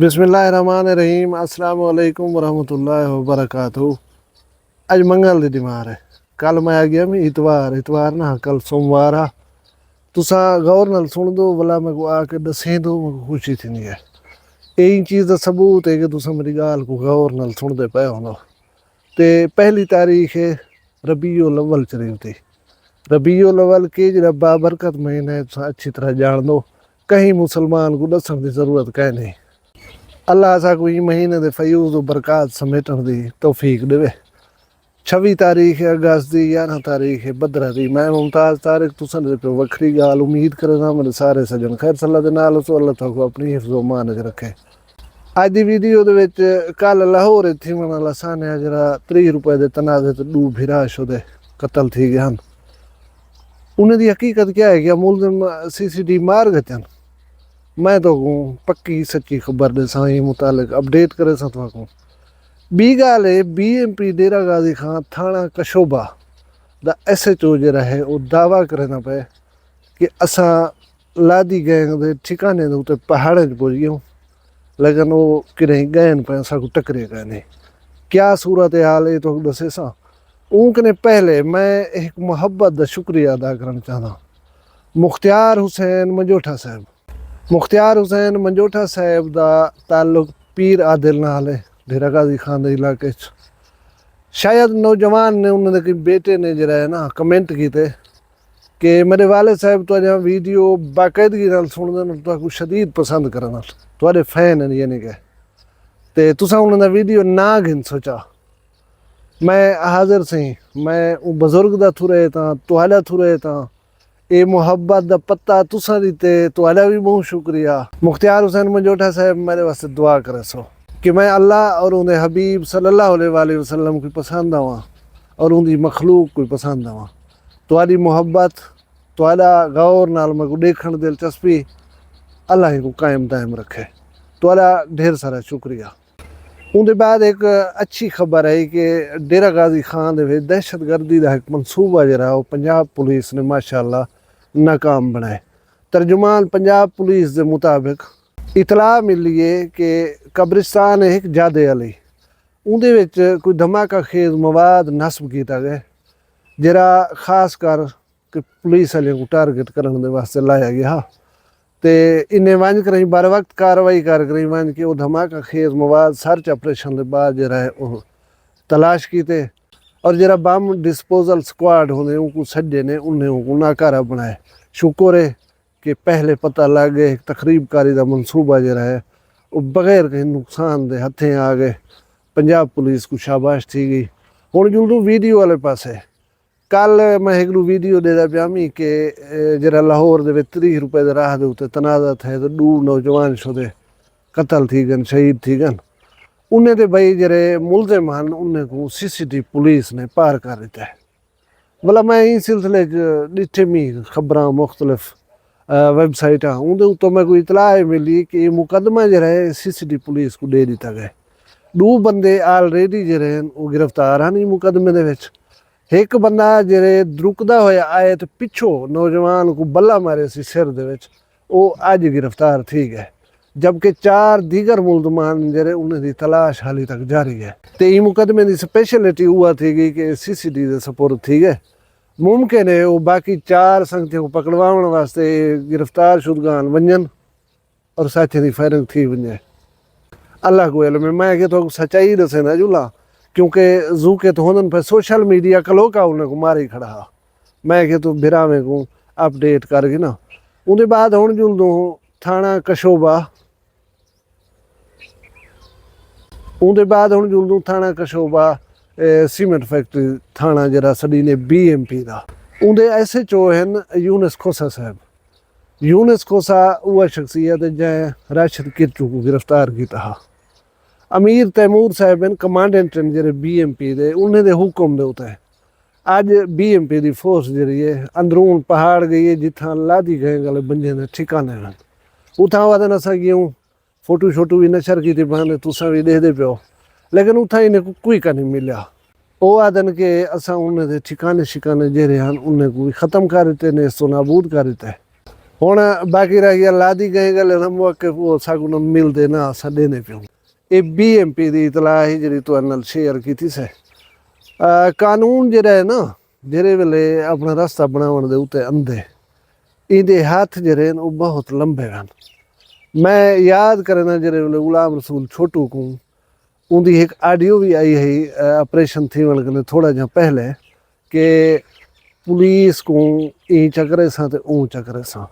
बिस्मिल्लाहिर्रहमानिर्रहीम अस्सलाम वालेकुम वरहमतुल्लाहि वबरकातुहू। आज मंगल दी दिमार है। कल मैं आ गया मैं इतवार इतवार ना कल सोमवार आ। तुसा गौर नाल सुन दो भला मैं को आके दसें दो मैं खुशी थी नहीं है। यही चीज़ का सबूत है कि तुसा मेरी गाल को गौर नाल सुन दे पे होना। ते पहली तारीख है रबीउल अव्वल चली थी। रबीउल अव्वल के जरा बाबरकत महीना है, तुसा अच्छी तरह जान दो। कहीं मुसलमान को दसन की जरूरत कह नहीं। अल्लाह असा को महीने दे फयूज़ और बरकत समेटन दी तौफीक देवे। 26 तारीख है अगस्त दी, 11 तारीख है बदरा दी। मैं मुमताज़ तारिक तुसन दे पे वखरी गाल उम्मीद करना मेरे सारे सजन खैर सल्ला दे नाल सो अल्लाह ताला अपनी हिफ्ज़ व मान च रखे। अज दी वीडियो दे विच कल लाहौर थी मन लसाने जरा 30 रुपए दे तनाज़े ते दू भिरा शुदे कतल थी गए हैं। उन्हें दी हकीकत क्या है कि मुलजिम CCD मार गए। मैं तो पक्की सच्ची खबर दे साई मुतालिक अपडेट करे सा को। बी गाल है BMP डेरा गाजी खान थाना कशोबा दा SHO जरा है वो दावा करे ना पे कि असा लादी गैंग दे ठिकाने दे उते पहाड़े च पहुंच गए, लेकिन वो किरें गए पे असा को टकरे गए नहीं। क्या सूरत हाल है तो दसे सा। उनकने पहले मैं एक मोहब्बत दा शुक्रिया अदा करना चाहता। मुख्तियार हुसैन मंजोठा साहब, मुख्तियार हुसैन मंजोठा साहब का ताल्लुक पीर आदिल नाल है डेरा गाजी खान के इलाके। शायद नौजवान ने उन्होंने बेटे ने जरा है ना कमेंट किए कि मेरे वाले साहब तो अजा वीडियो बाकायदगी नाल सुनते तो शदीद पसंद करना थोड़े फैन हैं यानी कि ते तुसा उन्होंने वीडियो ना गिन सोचा। मैं हाजिर सी मैं बजुर्ग का थुरे था तुहाड़ा थुरे था ये मुहब्बत दा पत्ता तुसा दीते तुहाड़ा भी बहुत शुक्रिया। मुख्तियार हुसैन मंजोठा साहब मेरे वास्ते दुआ करे सो कि मैं अल्लाह और उन्हें हबीब सल्लल्लाहु अलैहि वसल्लम को पसंद आवा और उनकी मखलूक को पसंद आवा। तुहाड़ी मुहब्बत तुहाड़ा गौर नाल मैं को देखण दिलचस्पी अल्लाह को कायम दायम रखे। तुहाड़ा ढेर सारा शुक्रिया। उनके बाद एक अच्छी खबर है कि डेरा गाजी खान दे दहशत गर्दी का एक मनसूबा जरा वो पंजाब पुलिस ने माशाअल्लाह नाकाम बनाए। तर्जुमान पंजाब पुलिस के मुताबिक इतला मिली है कि कब्रिस्तान एक जादे अली उनदे विच कोई धमाका खेज मवाद नस्ब किया गया जरा खास कर कि पुलिस वाले को टारगेट करने वास्ते लाया गया। तो इन्हें वंज कर बर वक्त कार्रवाई कर वंज के वो धमाका खेज मवाद सर्च ऑपरेशन के बाद जरा है वो तलाश किए और जरा बम डिस्पोजल स्क्वाड होने उनको सज्जे ने उन्हें उनको नाकारा बनाए। शुक्र है कि पहले पता लग गए तकरीबकारी का मनसूबा जरा है वो बगैर कहीं नुकसान दे हथें आ गए। पंजाब पुलिस को शाबाश थी गई। हुण जुलूं वीडियो वाले पास है। कल मैं एक वीडियो देता पिया मी कि जरा लाहौर दे 30 रुपए के राह के उत्ते तनाज़ा थे तो 2 नौजवान शुदे कतल थी गए शहीद थी गए। उन्हें तो भाई जरे मुलजिम हैं उन्हें को CCD पुलिस ने पार कर दिता है। भला मैं इस सिलसिले डिठे मी खबर मुख्तलिफ वैबसाइट उनके उत्तों मैं कोई इतलाह मिली कि मुकदमा जरा है CCD पुलिस को दे दिता गया। 2 बंदे ऑलरेडी जरे वो गिरफ्तार हैं मुकदमे दे विच। एक बंदा जरे द्रुकदा होया आए तो पिछों नौजवान को बल्ला मारे सी सिर दे विच वो अज गिरफ्तार थी गए, जबकि 4 दीगर मुलजमान जरे उन्हें दी तलाश हाली तक जारी है। तो ये मुकदमे की स्पेशलिटी हुआ थी गई कि CCD के सपुर्द थी गए। मुमकिन है वो बाकी 4 संगतियों को पकड़वाने वास्ते गिरफ्तार शुदगान वंजन और साथियों की फायरिंग थी वंजे। अल्लाह को इल्म है। मैं तो सच्चाई दसे ना जुला क्योंकि जू के तो होने पर सोशल मीडिया कलो का उन्हें को मारी खड़ा हा। मैं तो बिरावे को अपडेट करके ना उनके बाद हूँ जुल दूँ थाना कशोबा उनके बाद हूँ जुल दूँ थाना कशोबा सीमेंट फैक्ट्री थाना जरा सड़ी ने BMP का उनके SHO हैं यूनुस खोसा साहब। यूनुस खोसा वह शख्सियत जै राशिद किरचू को गिरफ्तार किया हा। अमीर तैमूर साहब हैं कमांडेंट जरे BMP दे उन्हें दे हुक्म दे उते अज BMP की फोर्स जरी है अंदरून पहाड़ गई है जिथा लादी गए गले बंजे ने ठिकाने हैं उथा वादन असा क्यों फोटो शोटो भी नशर की बहाने तुसा भी दे पियो, लेकिन उथा इन्हें कोई का नहीं मिला। वो आदन के असा उन्हें ठिकाने शिकाने जरे हैं उन्हें को ख़त्म कर देते ने इसो नाबूद कर देता है। ਹੁਣ ਬਾਕੀ ਰਹਿ ਗਿਆ ਲਾਦੀ ਗਏ ਗੱਲ ਨਾ ਮੌਕੇ ਉਹ ਸਾਗੂ ਨੂੰ ਮਿਲਦੇ ਨਾ ਸਾਡੇ ਨੇ ਪਿਓ ਇਹ ਬੀਐਮਪੀ ਦੀ ਇਤਲਾਹ ਹੀ ਜਿਹੜੀ ਤੁਹਾਡੇ ਨਾਲ ਸ਼ੇਅਰ ਕੀਤੀ ਸੀ ਕਾਨੂੰਨ ਜਿਹੜਾ ਹੈ ਨਾ ਜਿਹੜੇ ਵੇਲੇ ਆਪਣਾ ਰਸਤਾ ਬਣਾਉਣ ਦੇ ਉੱਤੇ ਅੰਧੇ ਇਹਦੇ ਹੱਥ ਜਿਹੜੇ ਨੇ ਉਹ ਬਹੁਤ ਲੰਬੇ ਹਨ मैं याद करना जरे गुलाम रसूल छोटू को उनकी एक ऑडियो भी आई है ऑपरेशन थी मतलब थोड़ा जहाँ पहले कि पुलिस को ई चक्रे सा ते ऊ चक्रे सा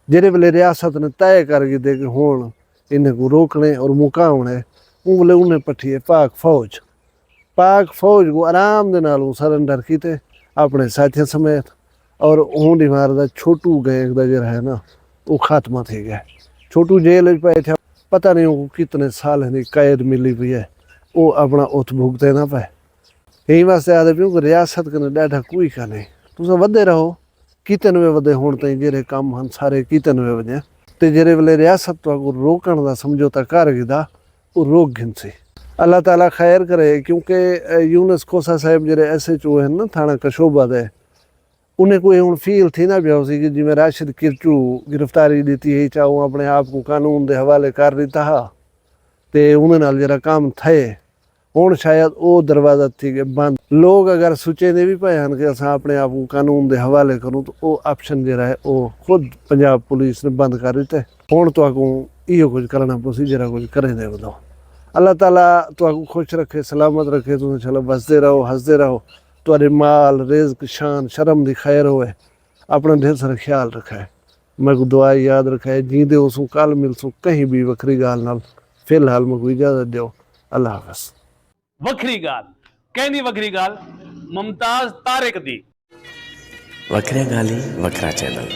जेरे वेले रियासत ने तय कर दे कि हुण इन्हें को रोकने और मुकावने वो बोले उन्हें पठी है पाक फौज को आराम दे नाल सरेंडर कीते अपने साथियों समेत और हुण मारदा छोटू गैंग दा जरा है ना वो खात्मा थी गया छोटू जेल पे थे पता नहीं वो कितने साल की कैद मिली हुई है वो अपना उत भुगते ना पाए यही वास्ते आदे पियो कि रियासत कने डाढ़ा कोई का नहीं तुस वधे रहो कितन वे वधे हुण ताईं जेरे कम हन सारे कितन वे वधे ते जेरे वेले रियासत को रोकण दा समझौता कर गिदा वो रोक गिनसी अल्लाह ताला खैर करे क्योंकि यूनुस खोसा साहब जेरे SHO हैं ना थाना कशोबा दे उन्हें कोई हूँ फील थी ना पिया कि जिमें राशिद किरचू गिरफ्तारी दी है चाहो अपने आप को कानून के हवाले कर दिता हा तो उन्हें जरा काम थे हूँ शायद वो दरवाज़ा थी कि बंद लोग अगर सोचे भी पे हैं कि अस अपने आप को कानून के हवाले करूँ तो वो ऑप्शन जरा है वो खुद पंजाब पुलिस ने बंद कर दिते हूँ तो आगू इो कुछ करना पोसी जरा कुछ करें दे बताओ अल्लाह ताला तो आगू खुश रखे सलामत रखे तुम चलो बसते रहो हंसते रहो तुहारे माल रिज़्क शान शर्म दी खैर होए अपना ढेर सारा ख्याल रखा है मैं को दुआ याद रखा है जींदे उसू कल मिलसूँ कहीं भी वखरी गाल नाल फिलहाल मैं को इजाजत दो अल्लाह हाफ़िज़ वखरी गाल कहनी वखरी गाल मुमताज तारिक दी वखरिया गाली वखरा चैनल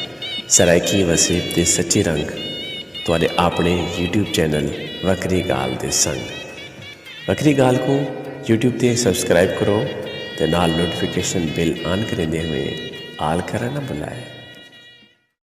सराइकी वसीब दे सच्चे रंग तुहाडे अपने YouTube चैनल वखरी गाल दे संग वखरी गाल को YouTube ते सब्सक्राइब करो ते नाल नोटिफिकेशन बिल ऑन करेंदे हुए आल करना ना भुलाए।